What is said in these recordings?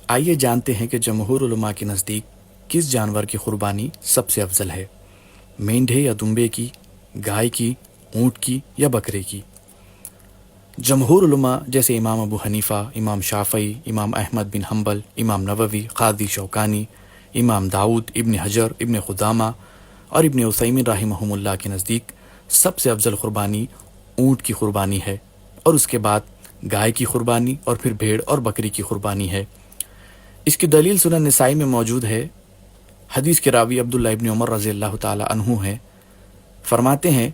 آئیے جانتے ہیں کہ جمہور علماء کے نزدیک کس جانور کی قربانی سب سے افضل ہے، مینڈھے یا دمبے کی، گائے کی، اونٹ کی یا بکرے کی۔ جمہور علماء جیسے امام ابو حنیفہ، امام شافعی، امام احمد بن حنبل، امام نووی، قاضی شوکانی، امام داؤد، ابن حجر، ابن قدامہ اور ابن عثیمین رحمہم اللہ کے نزدیک سب سے افضل قربانی اونٹ کی قربانی ہے، اور اس کے بعد گائے کی قربانی اور پھر بھیڑ اور بکری کی قربانی ہے۔ اس کی دلیل سنن نسائی میں موجود ہے۔ حدیث کے راوی عبداللہ ابن عمر رضی اللہ تعالی عنہ ہیں، فرماتے ہیں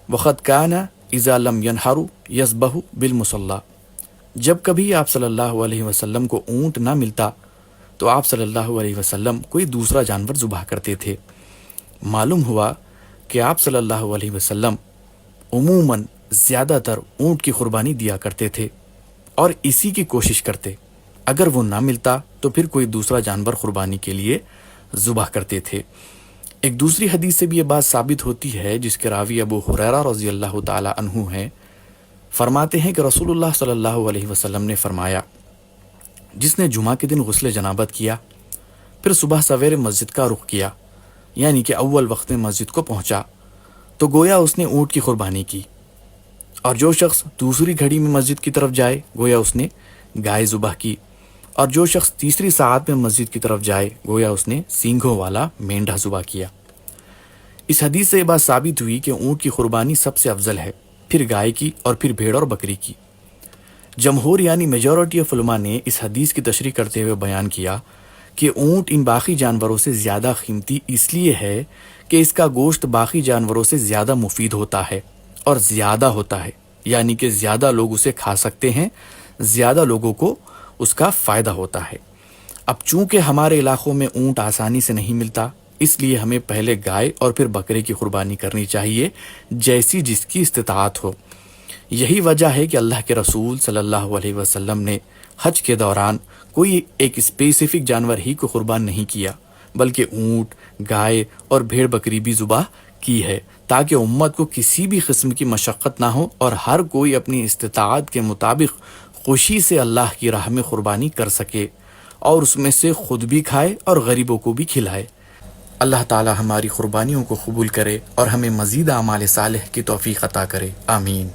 وَقَدْ كَانَ إِذَا لَمْ يَنْحَرُ يَذْبَحُ بِالْمُصَلَّى، جب کبھی آپ صلی اللہ علیہ وسلم کو اونٹ نہ ملتا تو آپ صلی اللہ علیہ وسلم کوئی دوسرا جانور ذبح کرتے تھے۔ معلوم ہوا کہ آپ صلی اللہ علیہ وسلم عموماً زیادہ تر اونٹ کی قربانی دیا کرتے تھے اور اسی کی کوشش کرتے، اگر وہ نہ ملتا تو پھر کوئی دوسرا جانور قربانی کے لیے ذبح کرتے تھے۔ ایک دوسری حدیث سے بھی یہ بات ثابت ہوتی ہے جس کے راوی ابو ہریرہ رضی اللہ تعالی عنہ ہیں، فرماتے ہیں کہ رسول اللہ صلی اللہ علیہ وسلم نے فرمایا، جس نے جمعہ کے دن غسل جنابت کیا پھر صبح سویرے مسجد کا رخ کیا، یعنی کہ اول وقت میں مسجد کو پہنچا، تو گویا اس نے اونٹ کی قربانی کی، اور جو شخص دوسری گھڑی میں مسجد کی طرف جائے گویا اس نے گائے ذبح کی، اور جو شخص تیسری ساعت میں مسجد کی طرف جائے گویا اس نے سینگھوں والا مینڈھا ذبح کیا۔ اس حدیث سے یہ بات ثابت ہوئی کہ اونٹ کی قربانی سب سے افضل ہے، پھر گائے کی اور پھر بھیڑ اور بکری کی۔ جمہور یعنی میجورٹی آف علماء نے اس حدیث کی تشریح کرتے ہوئے بیان کیا کہ اونٹ ان باقی جانوروں سے زیادہ قیمتی اس لیے ہے کہ اس کا گوشت باقی جانوروں سے زیادہ مفید ہوتا ہے اور زیادہ ہوتا ہے، یعنی کہ زیادہ لوگ اسے کھا سکتے ہیں، زیادہ لوگوں کو اس کا فائدہ ہوتا ہے۔ اب چونکہ ہمارے علاقوں میں اونٹ آسانی سے نہیں ملتا، اس لیے ہمیں پہلے گائے اور پھر بکرے کی قربانی کرنی چاہیے جیسی جس کی استطاعت ہو۔ یہی وجہ ہے کہ اللہ کے رسول صلی اللہ علیہ وسلم نے حج کے دوران کوئی ایک اسپیسیفک جانور ہی کو قربان نہیں کیا، بلکہ اونٹ، گائے اور بھیڑ بکری بھی ذبح کی ہے، تاکہ امت کو کسی بھی قسم کی مشقت نہ ہو اور ہر کوئی اپنی استطاعت کے مطابق خوشی سے اللہ کی راہ میں قربانی کر سکے اور اس میں سے خود بھی کھائے اور غریبوں کو بھی کھلائے۔ اللہ تعالی ہماری قربانیوں کو قبول کرے اور ہمیں مزید اعمال صالح کی توفیق عطا کرے، آمین۔